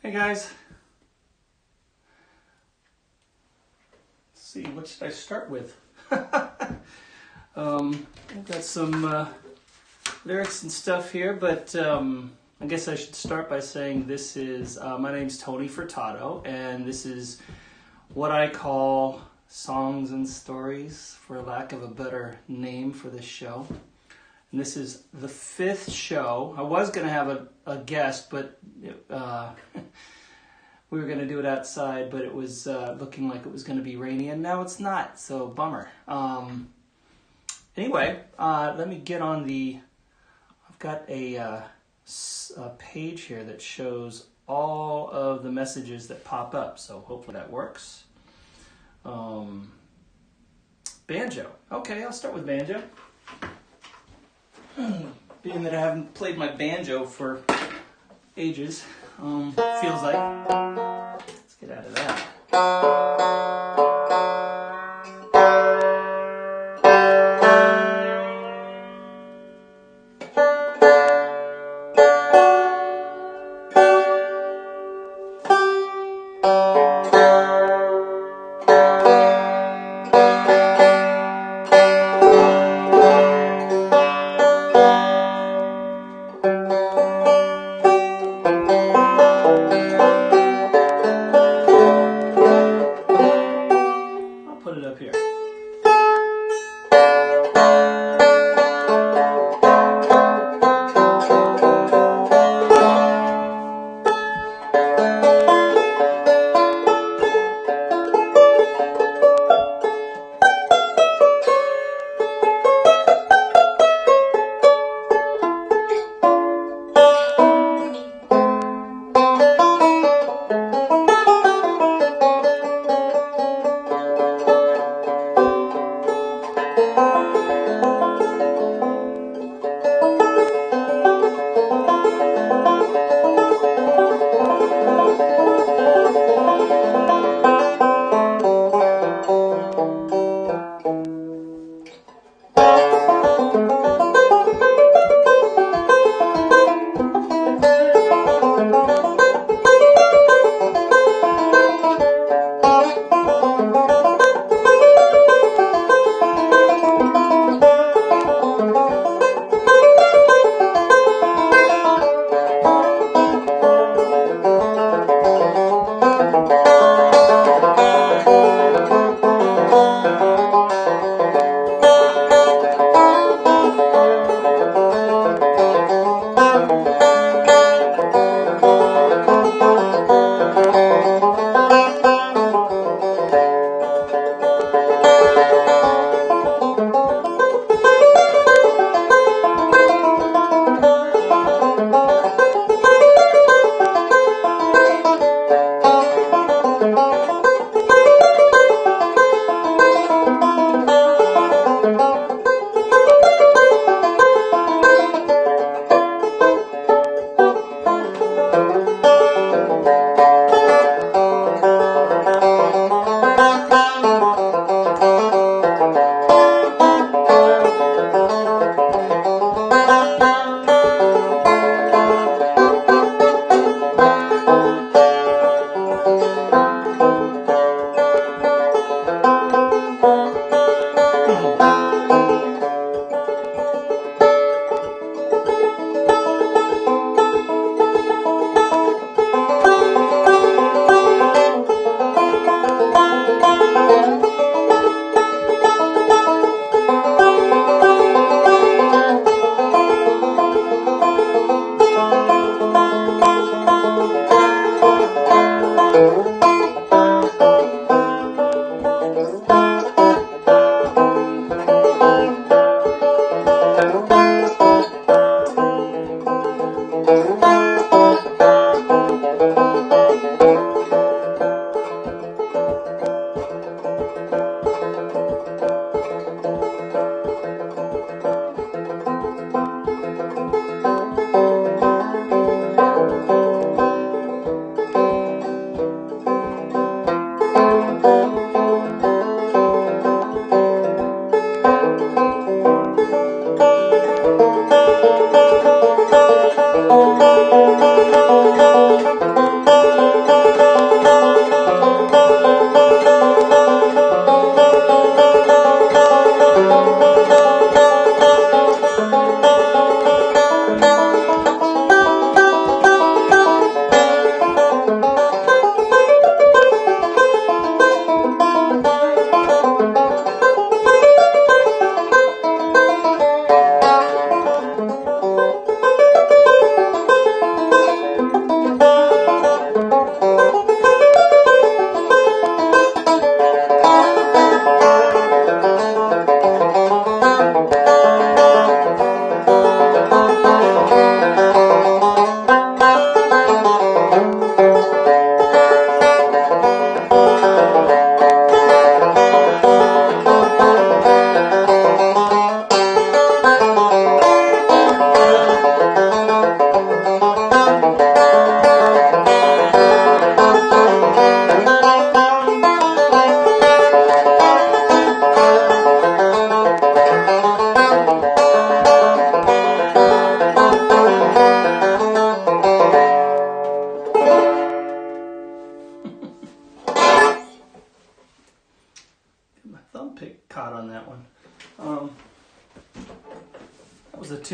Hey guys. Let's see, what should I start with? I've got some lyrics and stuff here, but I guess I should start by saying this is, my name's Tony Furtado, and this is what I call songs and stories, for lack of a better name for this show. And this is the 5th show. I was going to have a guest, but we were going to do it outside, but it was looking like it was going to be rainy, and now it's not, so bummer. Anyway, let me get on I've got a page here that shows all of the messages that pop up, so hopefully that works. Banjo. Okay, I'll start with banjo. Being that I haven't played my banjo for ages, feels like. Let's get out of that.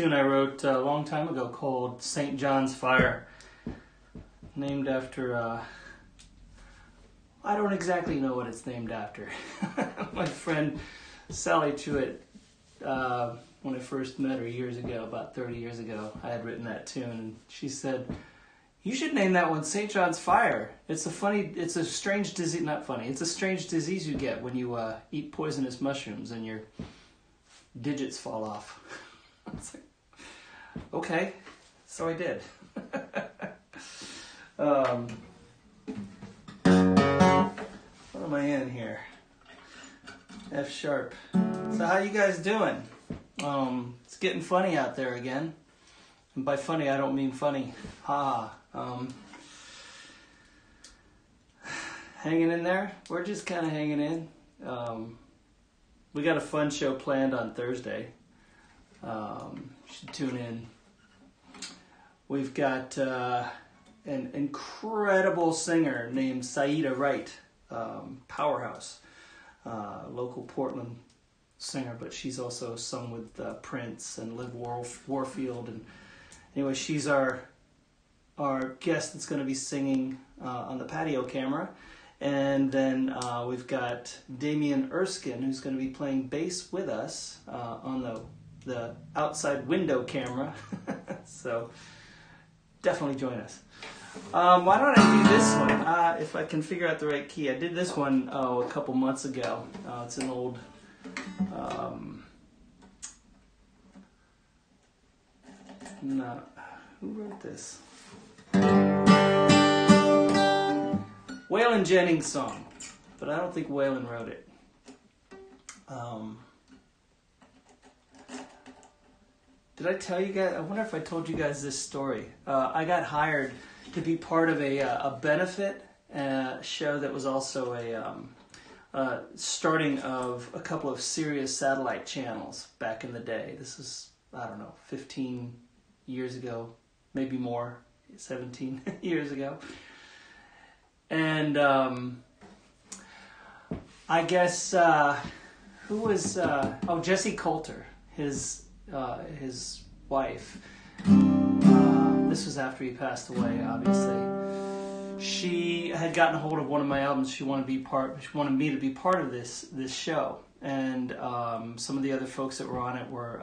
tune I wrote a long time ago called St. John's Fire, named after, I don't exactly know what it's named after. My friend Sally Truitt, when I first met her years ago, about 30 years ago, I had written that tune, and she said, "You should name that one St. John's Fire. It's a strange disease, not funny, it's a strange disease you get when you eat poisonous mushrooms and your digits fall off." I was like, okay, so I did. What am I in here? F sharp. So how you guys doing? It's getting funny out there again. And by funny, I don't mean funny. Ha. Hanging in there? We're just kind of hanging in. We got a fun show planned on Thursday. Should tune in. We've got an incredible singer named Saida Wright, powerhouse, local Portland singer, but she's also sung with Prince and Liv Warfield. And anyway, she's our guest that's going to be singing on the patio camera. And then we've got Damian Erskine, who's going to be playing bass with us on the outside window camera. So definitely join us. Why don't I do this one? If I can figure out the right key. I did this one a couple months ago. It's an old... no, who wrote this? Waylon Jennings song, but I don't think Waylon wrote it. Did I tell you guys? I wonder if I told you guys this story. I got hired to be part of a benefit show that was also a starting of a couple of Sirius satellite channels back in the day. This is, I don't know, 15 years ago, maybe more, 17 years ago. And I guess who was Jesse Coulter, his wife. This was after he passed away, obviously. She had gotten a hold of one of my albums. She wanted me to be part of this show. And some of the other folks that were on it were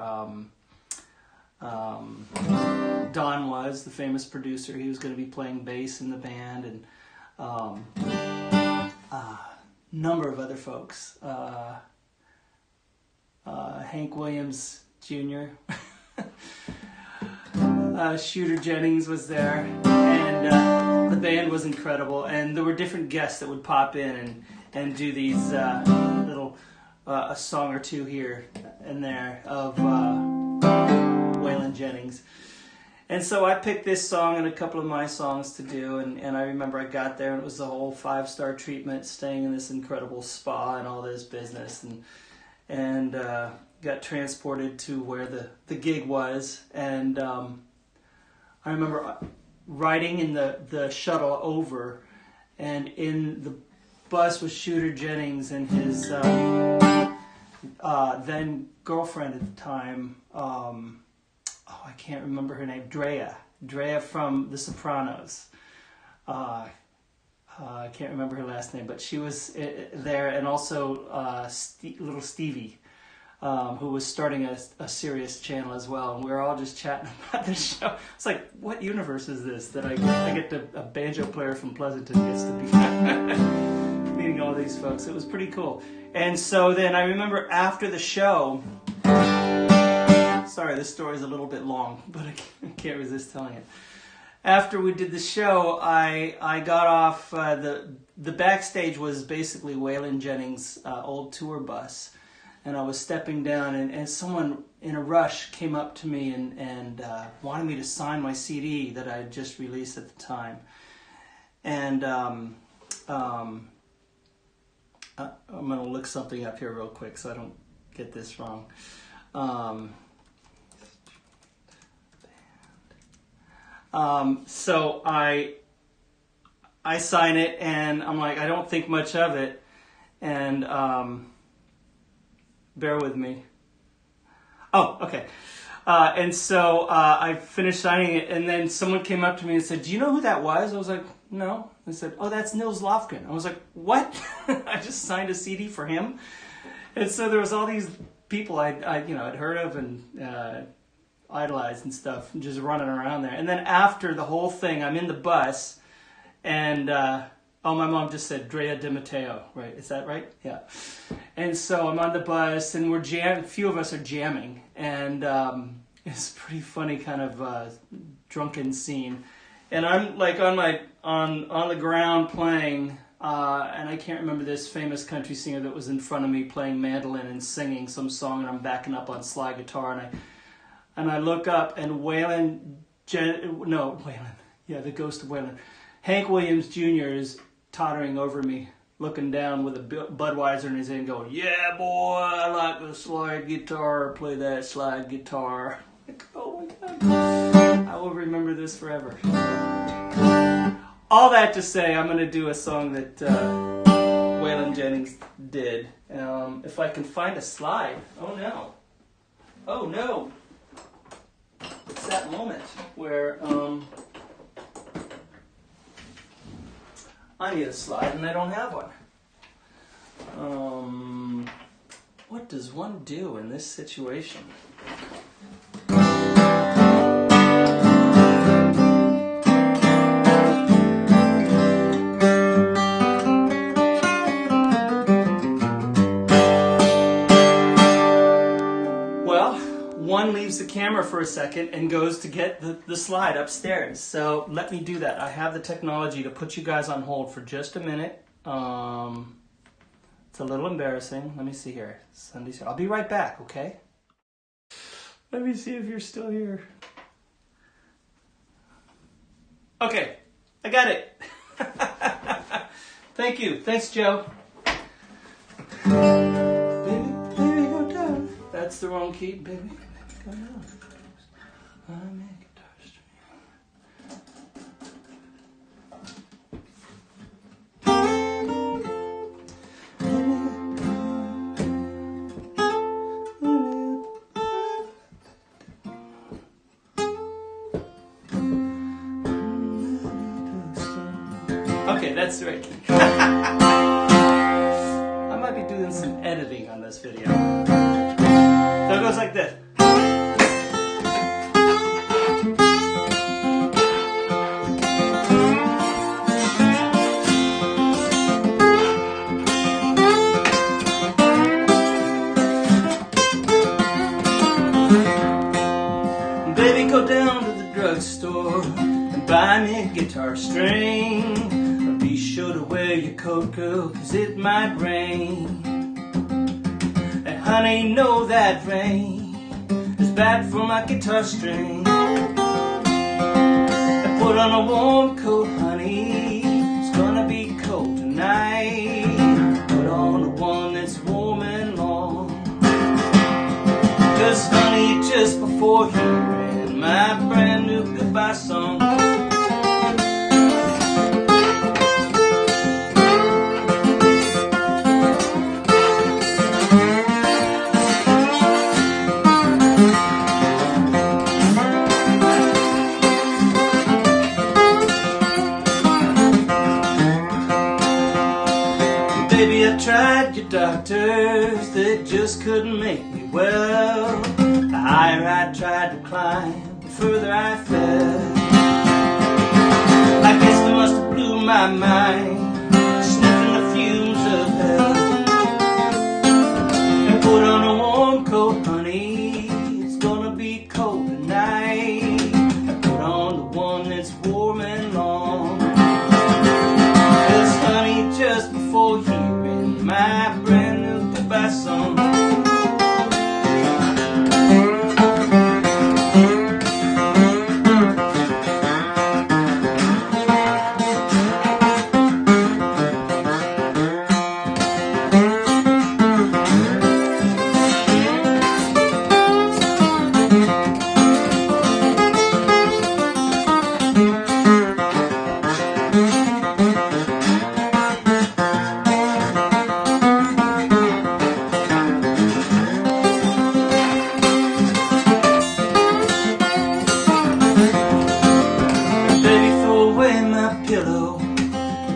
Don was the famous producer. He was going to be playing bass in the band, and number of other folks. Hank Williams Jr. Shooter Jennings was there, and the band was incredible. And there were different guests that would pop in and do these little a song or two here and there of Waylon Jennings. And so I picked this song and a couple of my songs to do, and I remember I got there and it was the whole 5-star treatment, staying in this incredible spa and all this business, and got transported to where the gig was. And I remember riding in the shuttle over, and in the bus was Shooter Jennings and his then girlfriend at the time. I can't remember her name. Drea from The Sopranos. I can't remember her last name, but she was there, and also little Stevie, who was starting a Sirius channel as well. And we were all just chatting about the show. It's like, what universe is this that I get a banjo player from Pleasanton gets to be meeting all these folks? It was pretty cool. And so then I remember after the show. Sorry, this story is a little bit long, but I can't resist telling it. After we did the show, I got off, the backstage was basically Waylon Jennings' old tour bus, and I was stepping down, and someone in a rush came up to me and wanted me to sign my CD that I had just released at the time. And I'm going to look something up here real quick so I don't get this wrong. So I sign it, and I'm like, I don't think much of it, and bear with me. Oh, okay. And so I finished signing it, and then someone came up to me and said, "Do you know who that was?" I was like, "No." They said, "Oh, that's Nils Lofgren." I was like, "What?" I just signed a CD for him. And so there was all these people I'd heard of and idolized and stuff, just running around there. And then after the whole thing, I'm in the bus, and my mom just said Drea Di Matteo, right? Is that right? Yeah. And so I'm on the bus, and a few of us are jamming, and it's a pretty funny kind of drunken scene. And I'm like on the ground playing, and I can't remember this famous country singer that was in front of me playing mandolin and singing some song, and I'm backing up on slide guitar, and I look up, and the ghost of Waylon, Hank Williams Jr. is tottering over me, looking down with a Budweiser in his hand, going, "Yeah, boy, I like the slide guitar. Play that slide guitar." Like, oh my God, I will remember this forever. All that to say, I'm going to do a song that Waylon Jennings did. If I can find a slide. Oh no. It's that moment where I need a slide and I don't have one. What does one do in this situation? One leaves the camera for a second and goes to get the slide upstairs. So let me do that. I have the technology to put you guys on hold for just a minute. It's a little embarrassing. Let me see here. Sunday's here. I'll be right back, okay? Let me see if you're still here. Okay, I got it. Thank you. Thanks, Joe. Baby, go down. That's the wrong key, baby. Go down. I'm a guitar string. Okay, that's the right key. I might be doing some editing on this video. So it goes like this. Baby, go down to the drugstore and buy me a guitar string. Be sure to wear your coat, girl, 'cause it might rain. And honey, know that rain is bad for my guitar string. And put on a warm coat, honey, it's gonna be cold tonight. Put on the one that's warm and long. 'Cause honey, just before hearing my brand new goodbye song, baby, I tried your doctors, they just couldn't make me well. The higher I tried to climb, the further I fell. I guess they must have blew my mind, sniffing the fumes of hell. And put on a warm coat, honey, it's gonna be cold tonight. And put on the one that's warm and long. 'Cause honey, just before hearing my brand new goodbye song,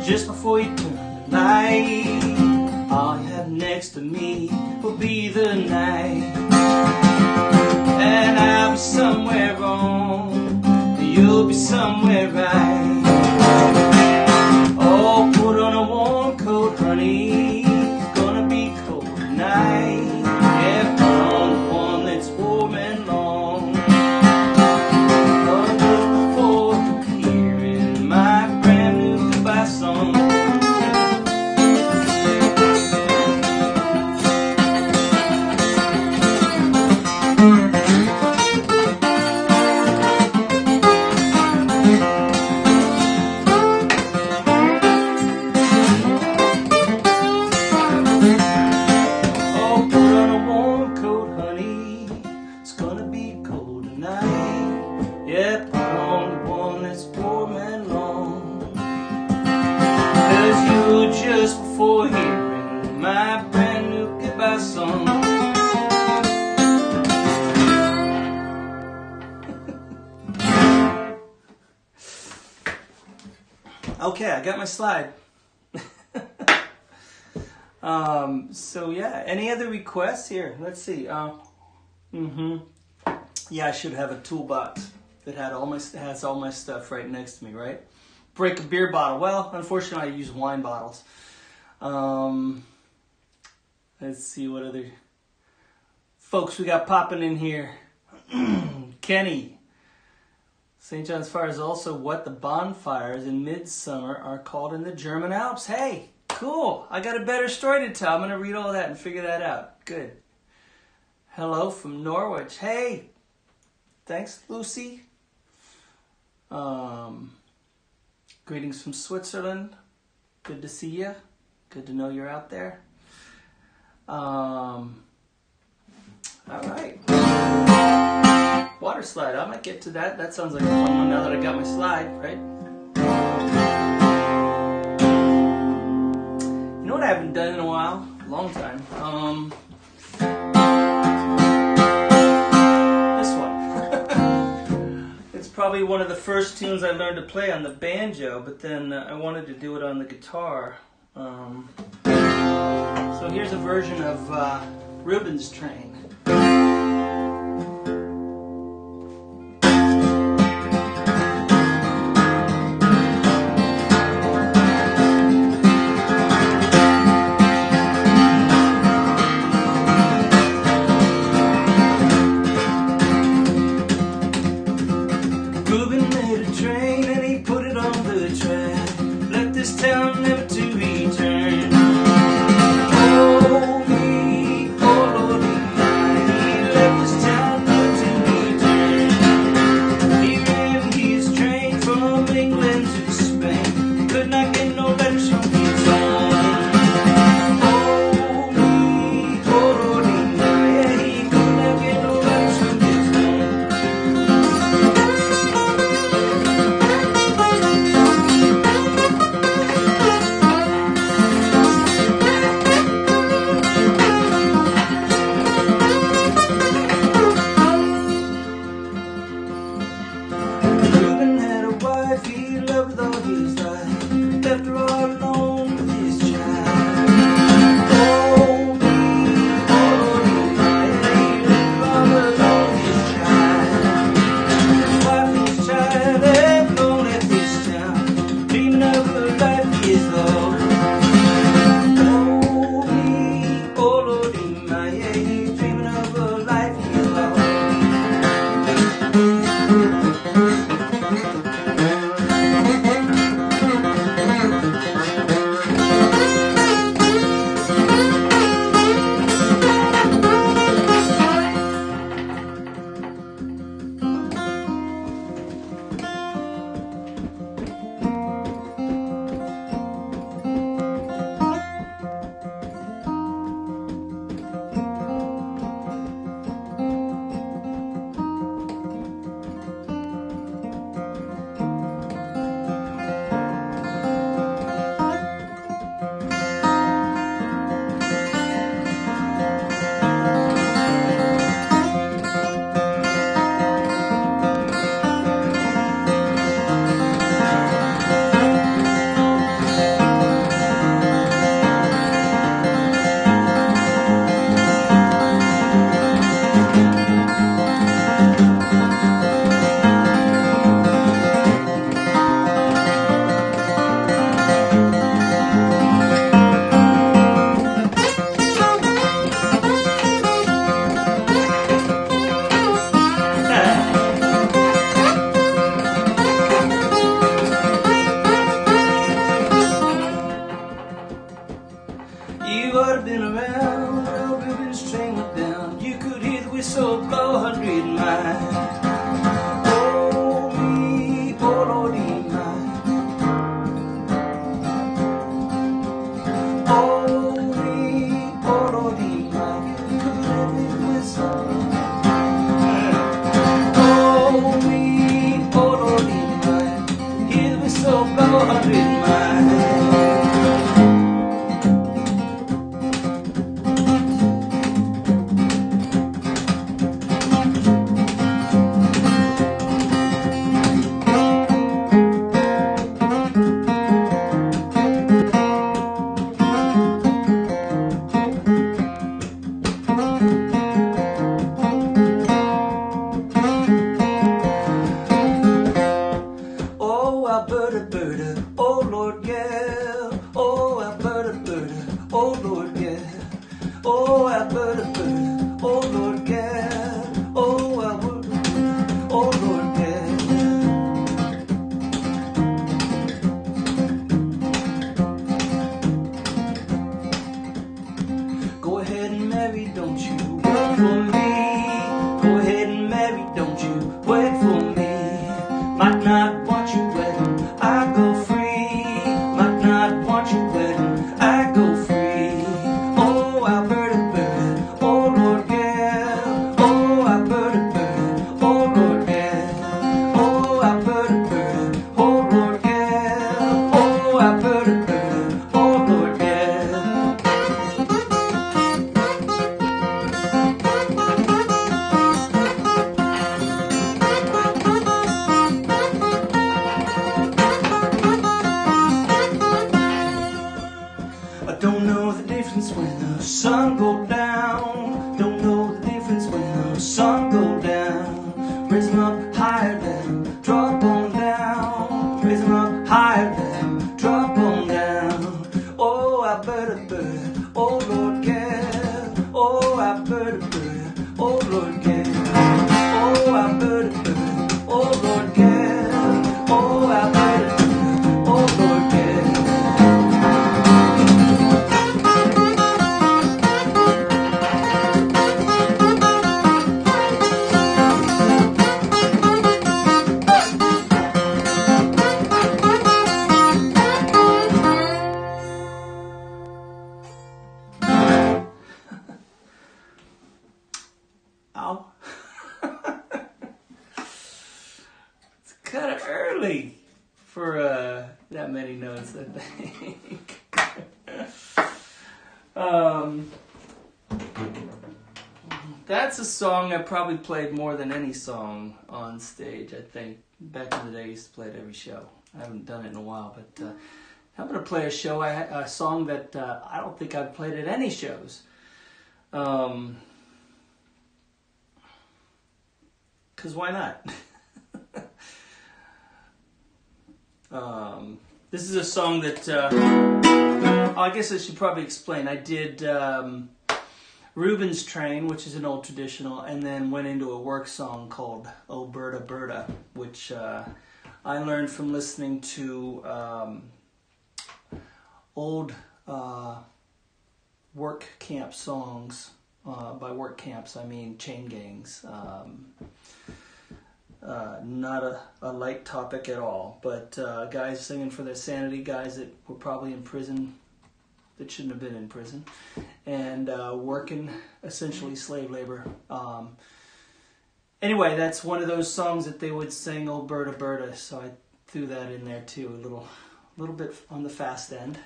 just before you turn the light. All you have next to me will be the night. And I'll be somewhere wrong, you'll be somewhere right. Oh, put on a warm coat, honey, it's gonna be cold tonight. Yeah, put on the one that's warm and long. Oh, just before hearing my brand new goodbye song. Just before hearing my brand new goodbye song. Okay, I got my slide. So yeah, any other requests here? Let's see. Yeah, I should have a toolbox that has all my stuff right next to me, right? Break a beer bottle. Well, unfortunately, I use wine bottles. Let's see what other folks we got popping in here. Kenny. St. John's Fire is also what the bonfires in midsummer are called in the German Alps. Hey, cool. I got a better story to tell. I'm going to read all that and figure that out. Good. Hello from Norwich. Hey. Thanks, Lucy. Greetings from Switzerland. Good to see you. Good to know you're out there. All right. Water slide. I might get to that. That sounds like a fun one now that I got my slide, right? You know what I haven't done in a while? A long time. This one. It's probably one of the first tunes I learned to play on the banjo, but then I wanted to do it on the guitar. So here's a version of Reuben's Train. Reuben made a train and he put it on the track. Left this town never to return. Oh me, oh Lordy, he left this town never to return. He ran his train from England to Spain. Could not get no letters from his home. Oh me, oh Lordy, yeah, he could not get no letters from his home. Reuben had a wife he loved with all his life. Left 400 miles. That many notes, I think. That's a song I probably played more than any song on stage, I think. Back in the day, I used to play it every show. I haven't done it in a while, but I'm going to play a song that I don't think I've played at any shows. Because why not? This is a song that, I guess I should probably explain. I did Reuben's Train, which is an old traditional, and then went into a work song called Oh Berta Berta, which I learned from listening to old work camp songs. By work camps, I mean chain gangs. Not a light topic at all, but guys singing for their sanity, guys that were probably in prison that shouldn't have been in prison, and working essentially slave labor. Anyway, that's one of those songs that they would sing, "Oh Berta Berta," so I threw that in there too, a little bit on the fast end.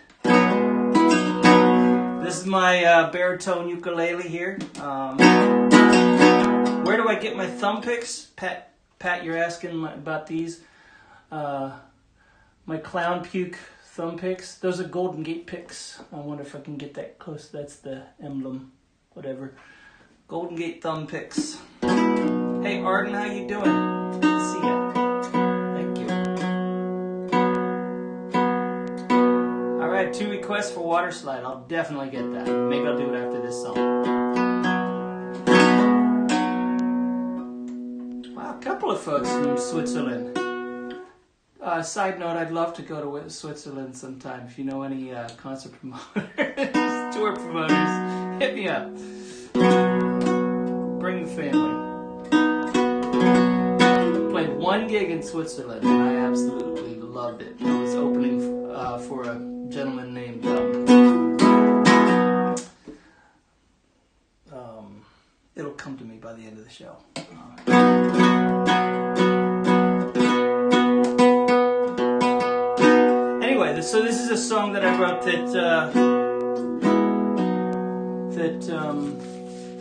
This is my baritone ukulele here. Where do I get my thumb picks? Pat, you're asking about these. My clown puke thumb picks. Those are Golden Gate picks. I wonder if I can get that close. That's the emblem. Whatever. Golden Gate thumb picks. Hey Arden, how you doing? Good to see ya. Thank you. Alright, 2 requests for Water Slide. I'll definitely get that. Maybe I'll do it after this song. A couple of folks from Switzerland. Side note, I'd love to go to Switzerland sometime. If you know any concert promoters, tour promoters, hit me up. Bring the family. Played one gig in Switzerland and I absolutely loved it. I was opening for a gentleman named it'll come to me by the end of the show. Anyway, so this is a song that I wrote that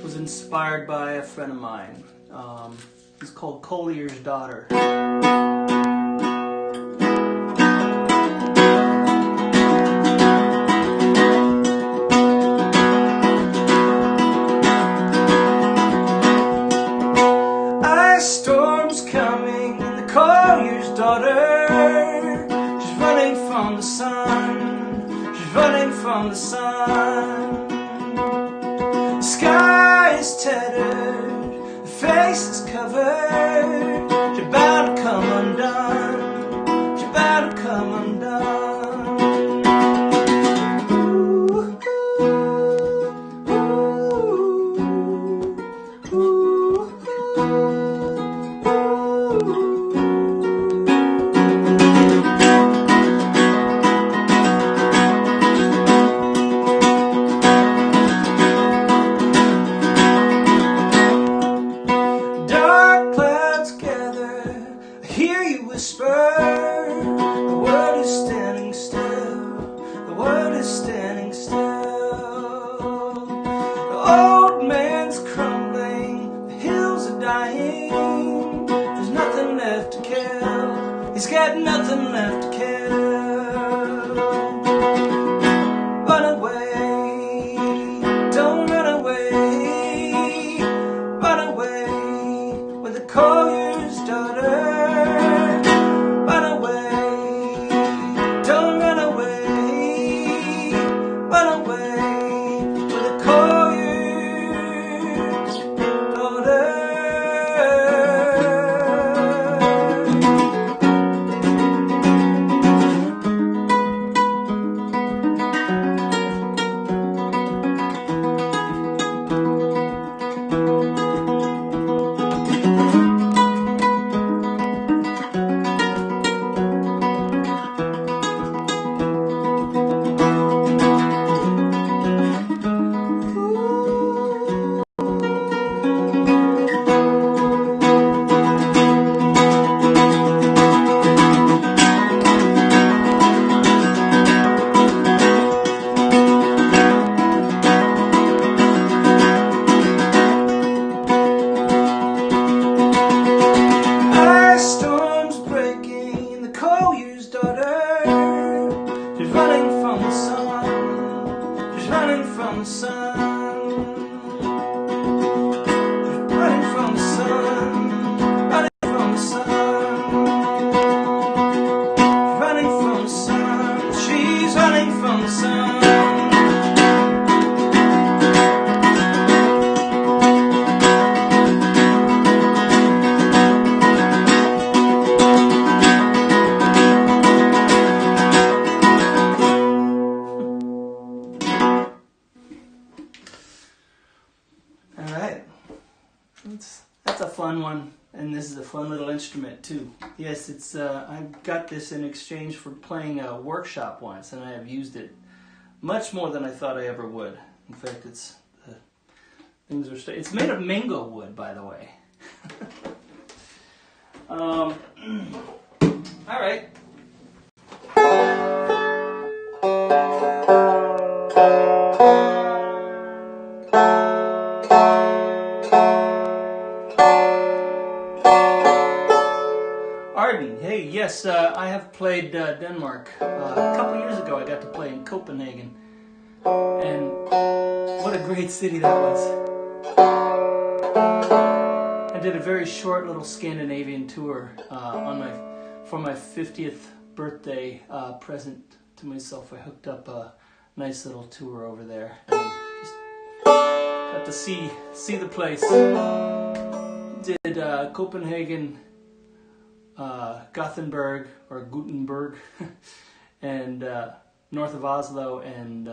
was inspired by a friend of mine. It's called Collier's Daughter. Storm's coming and the collier's daughter, she's running from the sun, she's running from the sun. The sky is tattered, the face is covered, she's about to come undone, she's about to come undone. He's got nothing left to kill. Run away, don't run away. Run away with the collier's daughter. Run away, don't run away. Run away with the collier's daughter. That's a fun one, and this is a fun little instrument too. Yes, it's I got this in exchange for playing a workshop once, and I have used it much more than I thought I ever would. In fact, it's made of mango wood, by the way. All right. Hey, yes, I have played Denmark. A couple years ago I got to play in Copenhagen. And what a great city that was. I did a very short little Scandinavian tour for my 50th birthday present to myself. I hooked up a nice little tour over there. And just got to see the place. Did Copenhagen, Gothenburg or Gutenberg, and north of Oslo, and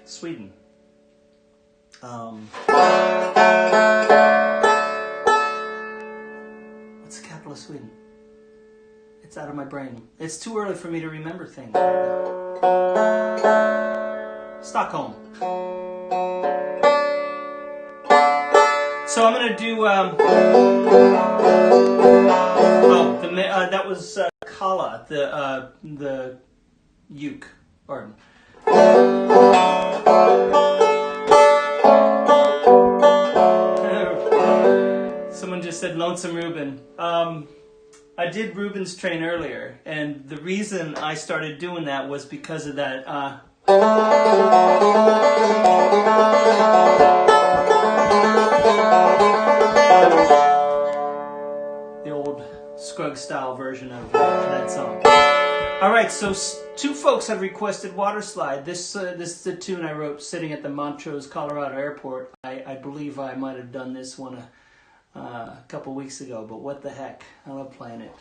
Sweden. What's the capital of Sweden? It's out of my brain. It's too early for me to remember things right now. Stockholm. So I'm going to do, that was Kala, the uke organ. Someone just said Lonesome Reuben. I did Reuben's Train earlier, and the reason I started doing that was because of that. The old Scruggs style version of that song. All right, so two folks have requested Water Slide. This is a tune I wrote sitting at the Montrose, Colorado airport. I believe I might have done this one a couple weeks ago, but what the heck? I love playing it.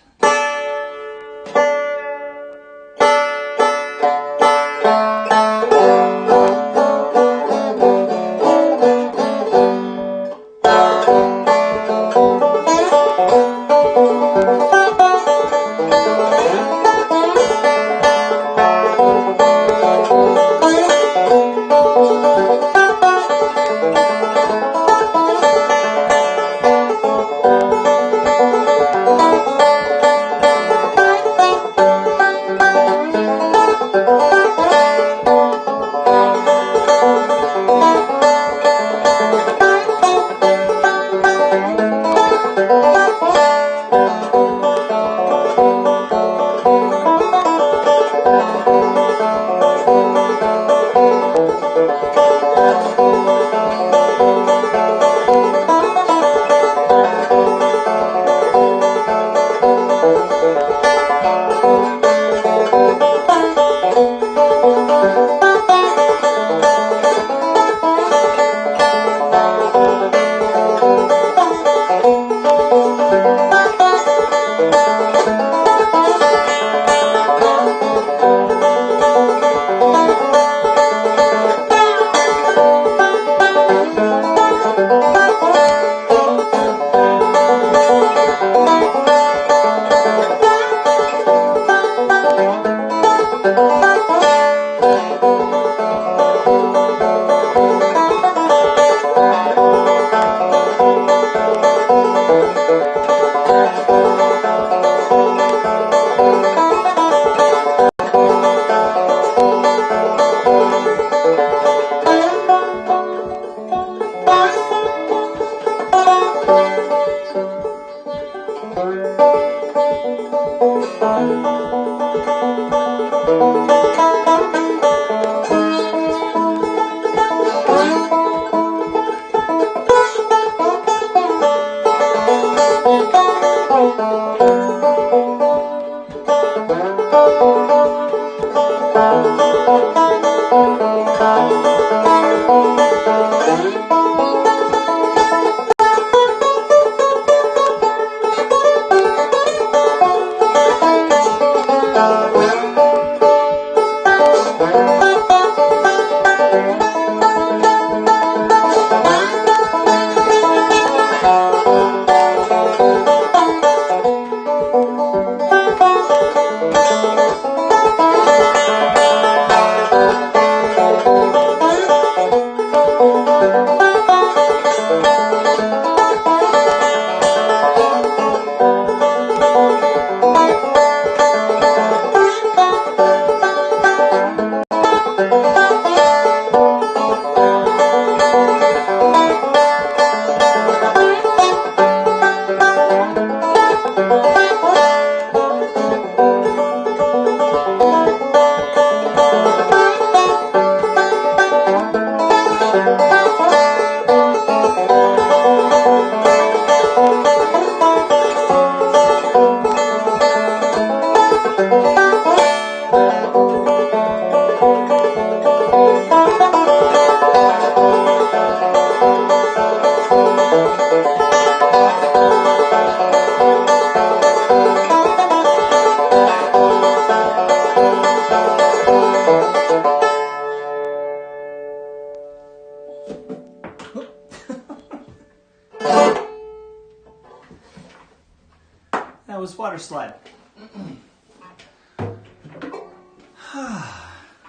That was Water Slide.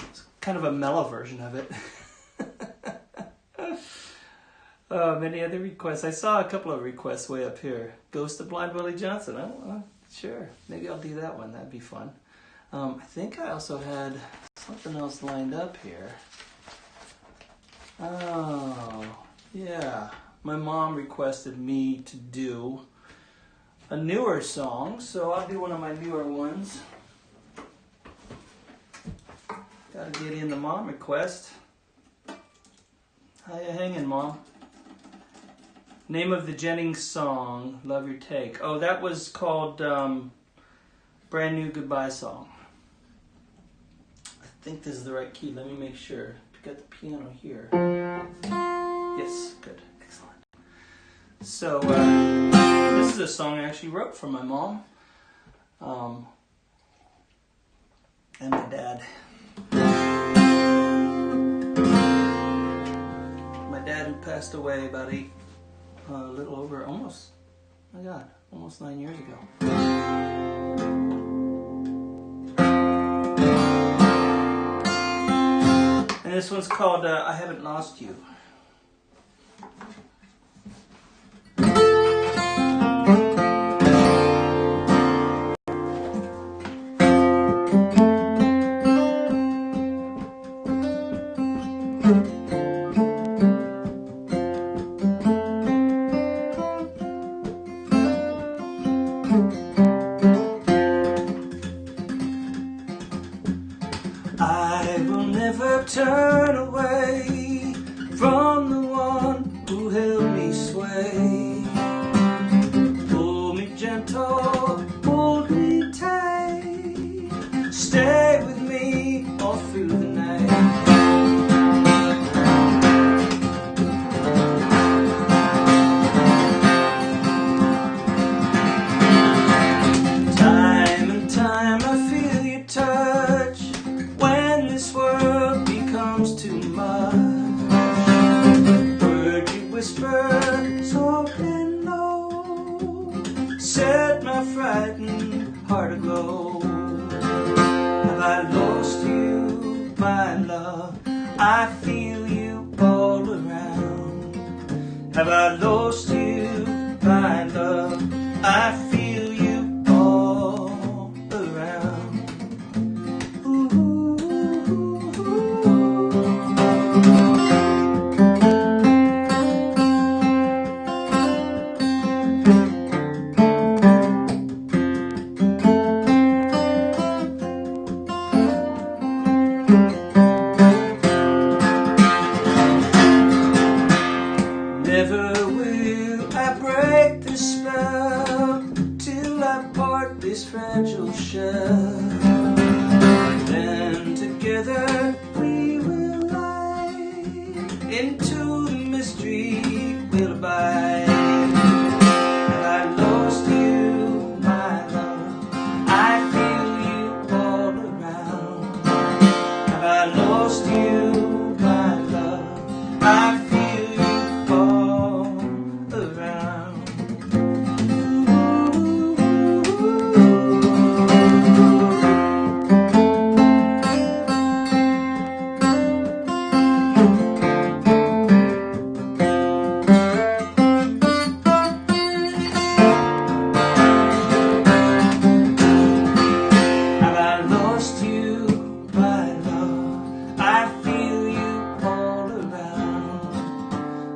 It's kind of a mellow version of it. Many other requests. I saw a couple of requests way up here. Ghost of Blind Willie Johnson. Sure, maybe I'll do that one. That'd be fun. I think I also had something else lined up here. Oh, yeah. My mom requested me to do a newer song, so I'll do one of my newer ones. Gotta get in the mom request. How you hanging, Mom? Name of the Jennings song, Love Your Take. Oh, that was called Brand New Goodbye Song. I think this is the right key. Let me make sure. Got the piano here. Yes, good. Excellent. So, this is a song I actually wrote for my mom and my dad. My dad, who passed away about a little over, almost 9 years ago. And this one's called I Haven't Lost You. I will never turn away from the one who held me sway. Pull me gentle, hold me tight, stay with me all through the night. Time and time I feel your touch when this world becomes too much. Word you whisper soft and low set my frightened heart aglow. Have I lost you, my love? I feel you all around. Have I lost you, my love? I feel you all around. Never will I break the spell till I part this fragile shell. Then together we will lie, into the mystery we'll abide. Have I lost you, my love? I feel you all around. Have I lost you, my love? I feel you all around. Have I lost you, my love? I feel you all around.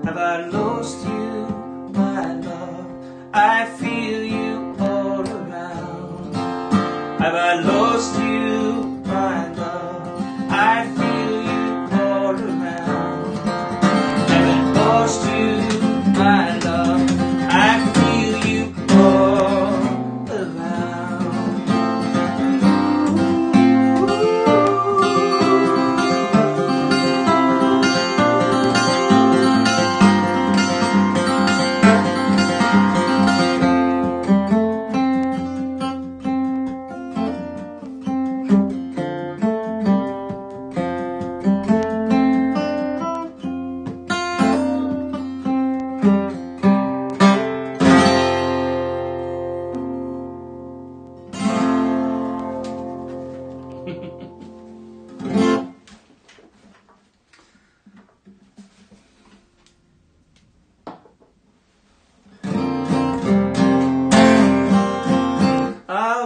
Have I lost you, my love? I feel you all around. Have I lost you, my love? I feel you all around. Have I lost you, my love? I feel you all around.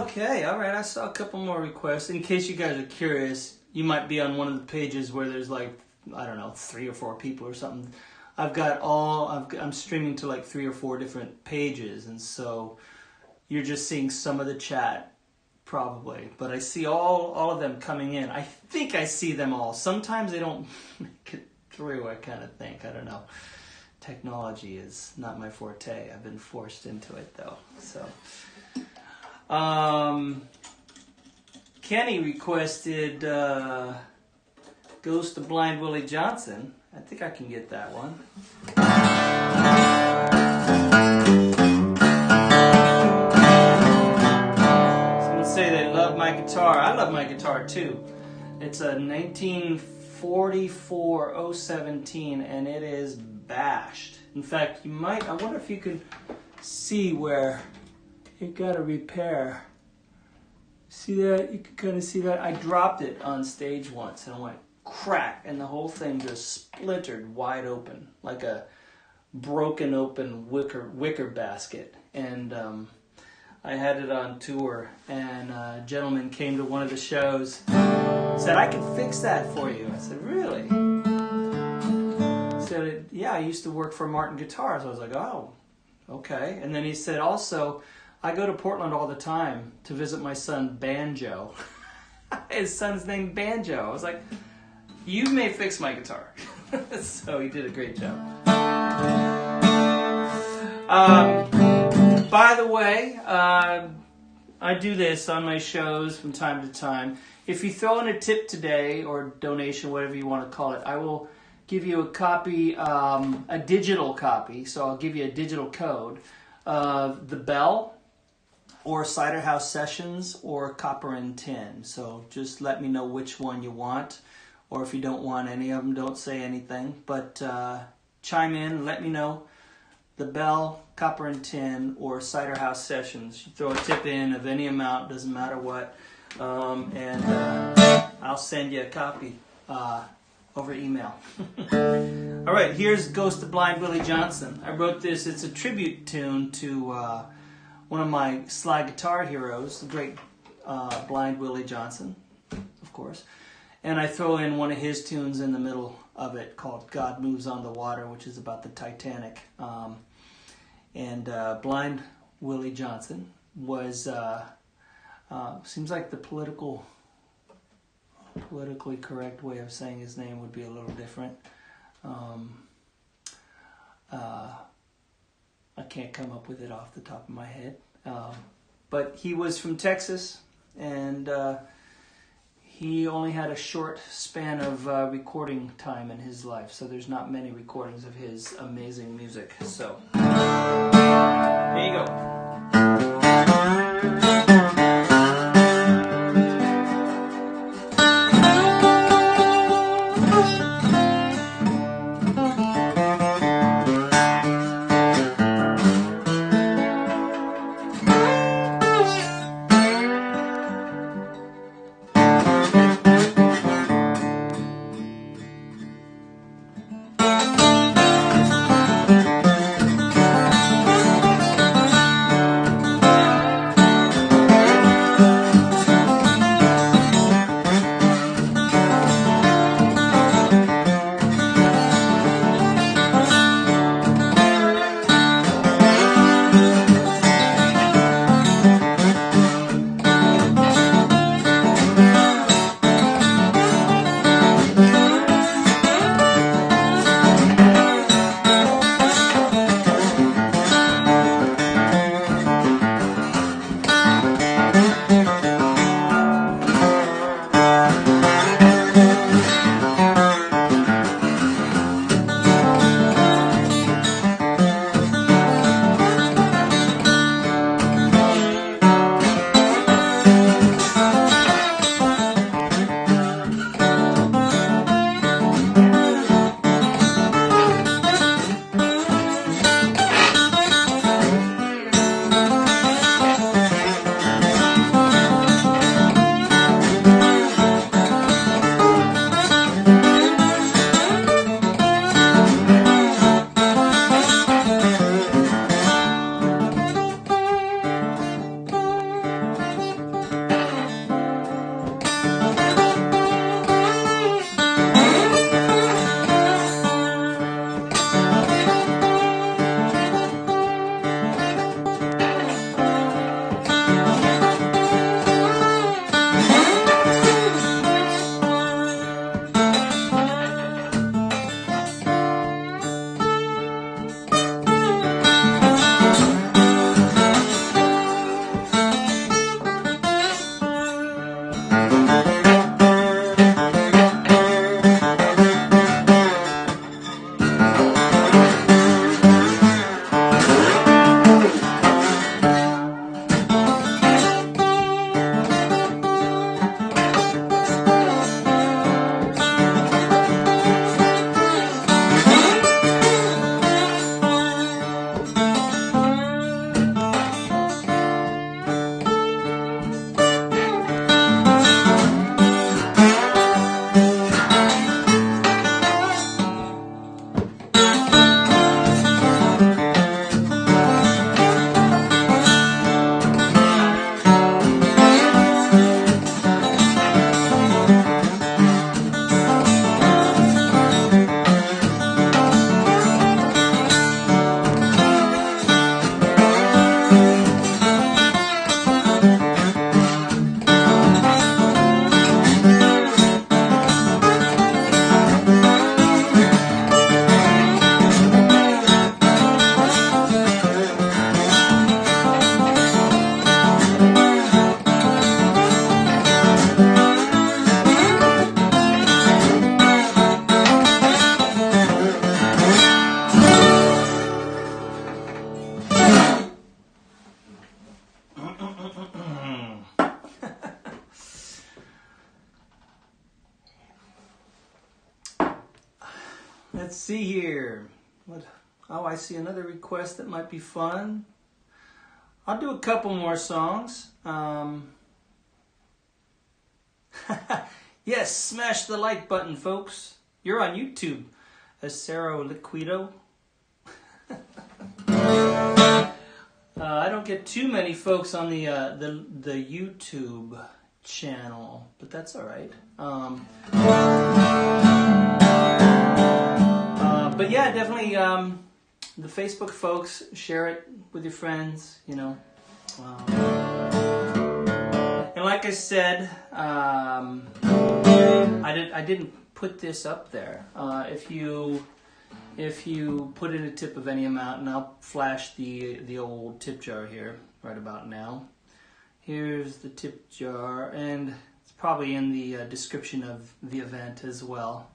Okay, all right. I saw a couple more requests. In case you guys are curious, you might be on one of the pages where there's like, I don't know, 3 or 4 people or something. I'm streaming to like 3 or 4 different pages, and so you're just seeing some of the chat, probably. But I see all of them coming in. I think I see them all. Sometimes they don't make it through, I kind of think. I don't know. Technology is not my forte. I've been forced into it, though. So, Kenny requested Ghost of Blind Willie Johnson. I think I can get that one. Someone say they love my guitar. I love my guitar too. It's a 1944 017 and it is bashed. In fact, I wonder if you can see where it got a repair. See that? You can kind of see that. I dropped it on stage once and I went crack, and the whole thing just splintered wide open like a broken open wicker basket. And I had it on tour, and a gentleman came to one of the shows, said, "I can fix that for you." I said, "Really?" He said, "Yeah, I used to work for Martin Guitars." I was like, "Oh, okay." And then he said, "Also, I go to Portland all the time to visit my son Banjo." His son's named Banjo. I was like, "You may fix my guitar." So he did a great job. By the way, I do this on my shows from time to time. If you throw in a tip today, or donation, whatever you want to call it, I will give you a copy, a digital copy. So I'll give you a digital code of The Bell, or Cider House Sessions, or Copper and Tin. So just let me know which one you want. Or if you don't want any of them, don't say anything. But chime in, let me know. The Bell, Copper and Tin, or Cider House Sessions. You throw a tip in of any amount, doesn't matter what. And I'll send you a copy over email. All right, here's Ghost of Blind Willie Johnson. I wrote this. It's a tribute tune to one of my slide guitar heroes, the great Blind Willie Johnson, of course. And I throw in one of his tunes in the middle of it called God Moves on the Water, which is about the Titanic. Blind Willie Johnson was, seems like the politically correct way of saying his name would be a little different. I can't come up with it off the top of my head. But he was from Texas, and he only had a short span of recording time in his life, so there's not many recordings of his amazing music. So, here you go. Let's see here. Oh, I see another request that might be fun. I'll do a couple more songs. Yes, smash the like button, folks. You're on YouTube. Acero Liquido. I don't get too many folks on the YouTube channel, but that's all right. But yeah, definitely the Facebook folks, share it with your friends, you know. And like I said, I didn't put this up there. If you put in a tip of any amount, and I'll flash the old tip jar here right about now. Here's the tip jar, and it's probably in the description of the event as well.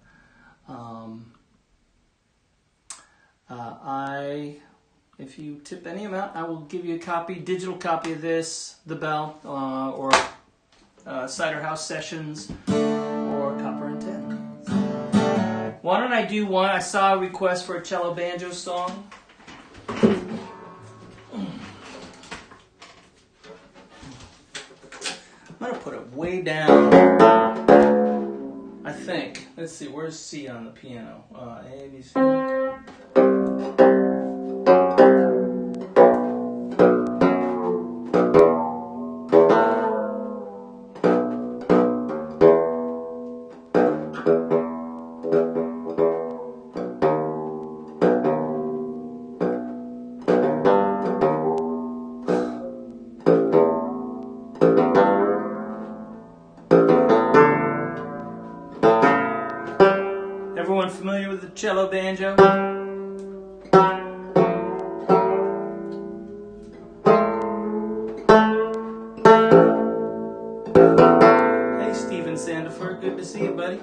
If you tip any amount, I will give you a copy, digital copy of this, The Bell, or Cider House Sessions, or Copper and Tin. Why don't I do one? I saw a request for a cello banjo song. I'm going to put it way down, I think. Let's see, where's C on the piano? A, B, C. Everyone familiar with the cello banjo? Hey, Stephen Sandiford, good to see you, buddy.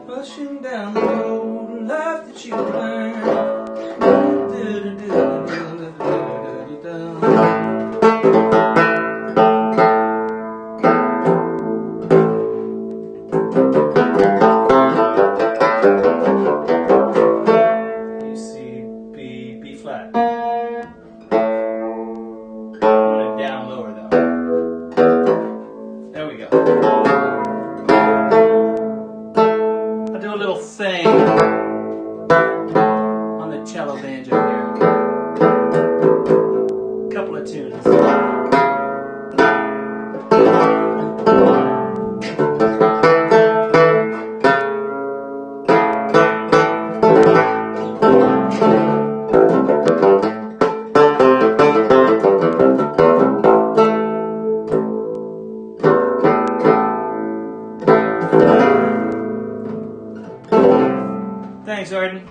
Pushing down the road of life that you learned. You see B flat. Put it down lower though. There we go. I'll do a little thing on the cello banjo here. A couple of tunes. Thanks, Arden.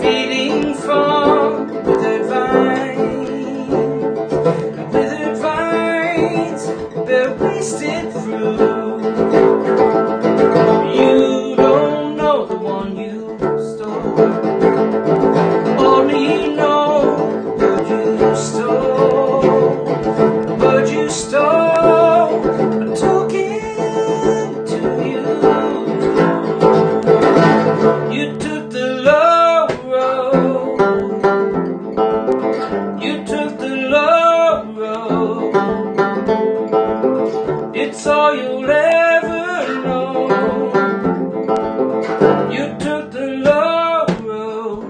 feeding from withered vines, and withered vines bear wasted fruit. You don't know the one you stole, only know the bird you stole. The bird you stole, I took it to you. You took the low road. You took the low road. It's all you'll ever know. You took the low road.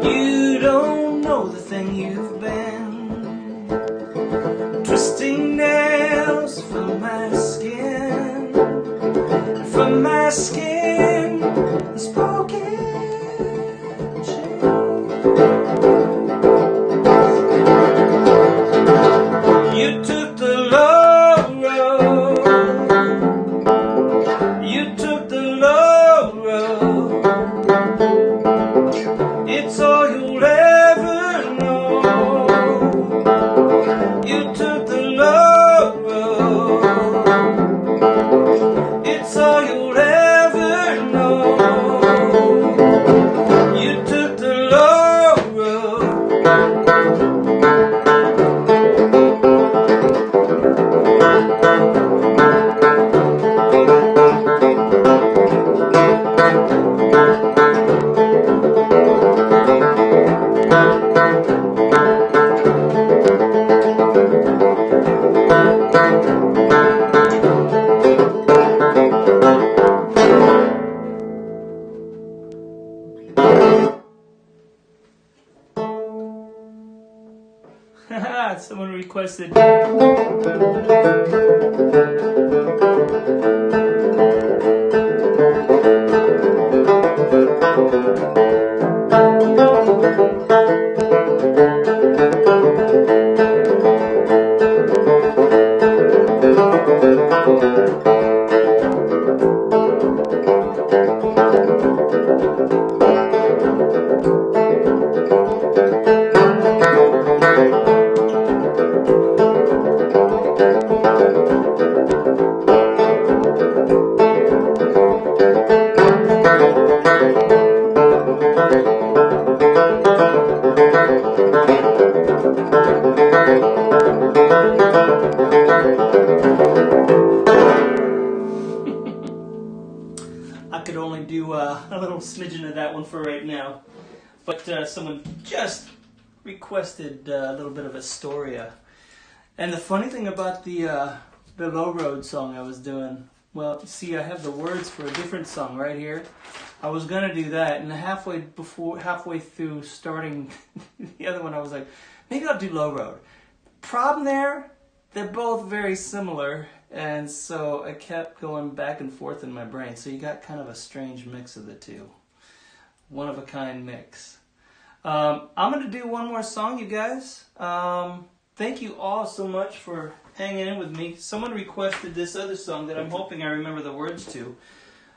You don't know the thing you've been, twisting nails from my skin, and from my skin, spoken shame. You took the low road. You took the low road. It's all you'll ever know. You took the low road. It's all you'll ever know. You took the low road. Someone requested. I could only do a little smidgen of that one for right now, but someone just requested a little bit of Astoria. And the funny thing about the Low Road song I was doing, well, see, I have the words for a different song right here. I was gonna do that, and halfway through starting the other one, I was like, maybe I'll do Low Road. Problem there, they're both very similar, and so I kept going back and forth in my brain. So you got kind of a strange mix of the two. One of a kind mix. I'm going to do one more song, you guys. Thank you all so much for hanging in with me. Someone requested this other song that I'm hoping I remember the words to.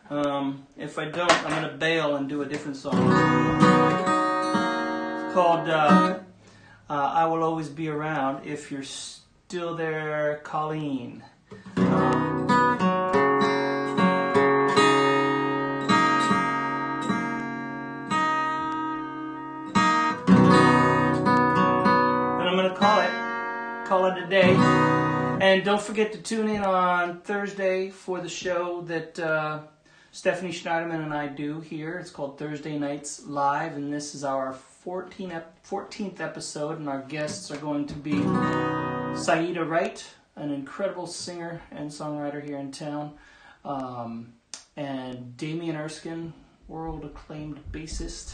If I don't, I'm going to bail and do a different song. It's called I Will Always Be Around. If you're still there, Colleen. Call it a day. And don't forget to tune in on Thursday for the show that Stephanie Schneiderman and I do here. It's called Thursday Nights Live, and this is our 14th episode, and our guests are going to be Saida Wright, an incredible singer and songwriter here in town, and Damien Erskine, world-acclaimed bassist.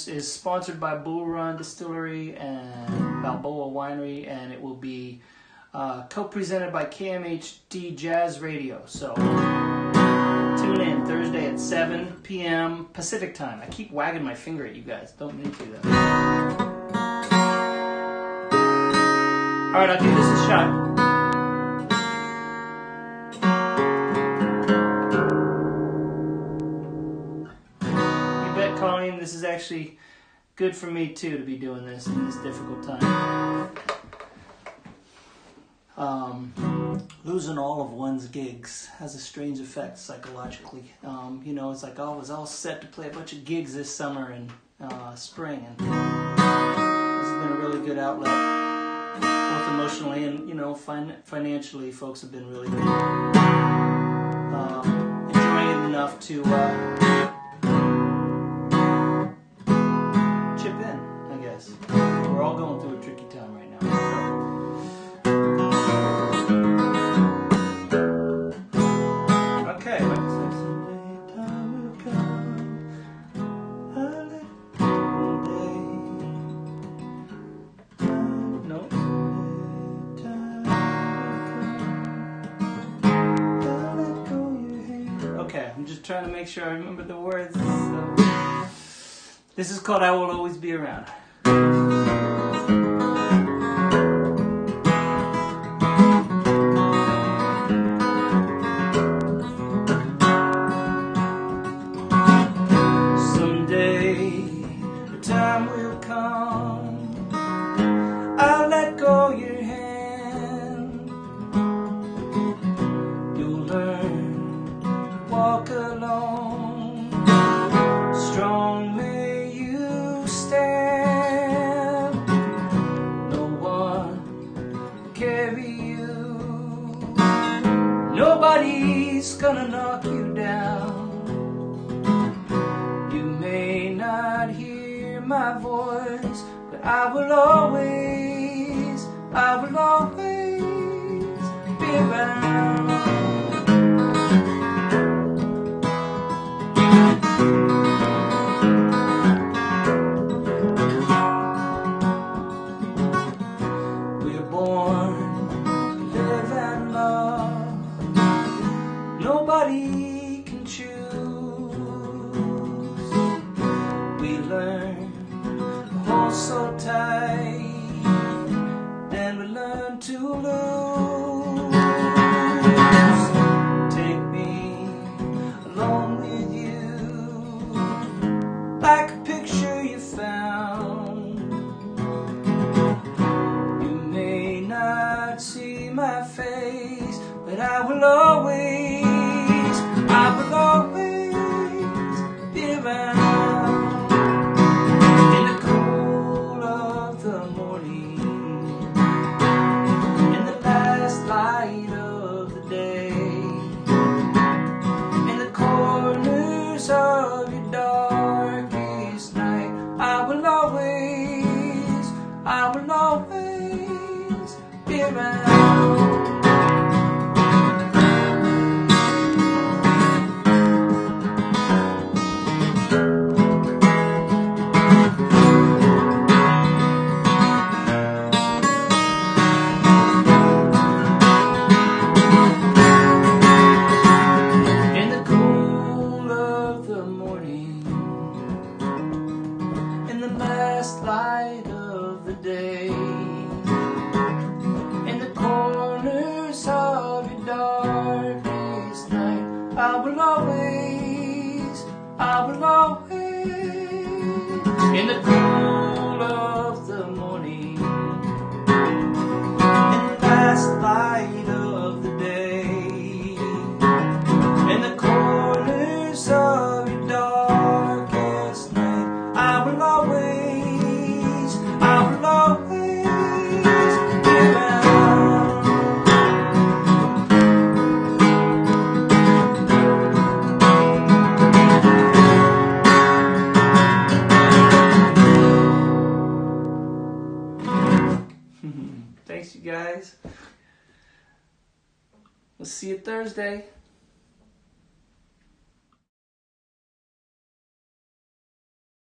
Is sponsored by Bull Run Distillery and Balboa Winery, and it will be co-presented by KMHD Jazz Radio. So tune in Thursday at 7 p.m. Pacific time. I keep wagging my finger at you guys. Don't mean to though. All right, I'll give this a shot. This is actually good for me too to be doing this in this difficult time. Losing all of one's gigs has a strange effect psychologically. You know, it's like I was all set to play a bunch of gigs this summer and spring, and this has been a really good outlet, both emotionally and financially. Folks have been really enjoying it enough to. We're all going through a tricky time right now. Okay. Okay, I'm just trying to make sure I remember the words. So. This is called I Will Always Be Around. Nobody's gonna knock you down. You may not hear my voice, but I will always be around. We're born to live and love. Nobody can choose. We learn to hold so tight, then we learn to lose. Take me along with you, like a picture you found. You may not see my face, but I will always be around. In the cool of the morning, in the last light of the day, in the corners of your darkest night, I will always be around. In the last light of in the cool of the morning, in the last light of the day, in the corners of your darkest night, I will always be around. Thanks, you guys. We'll see you Thursday.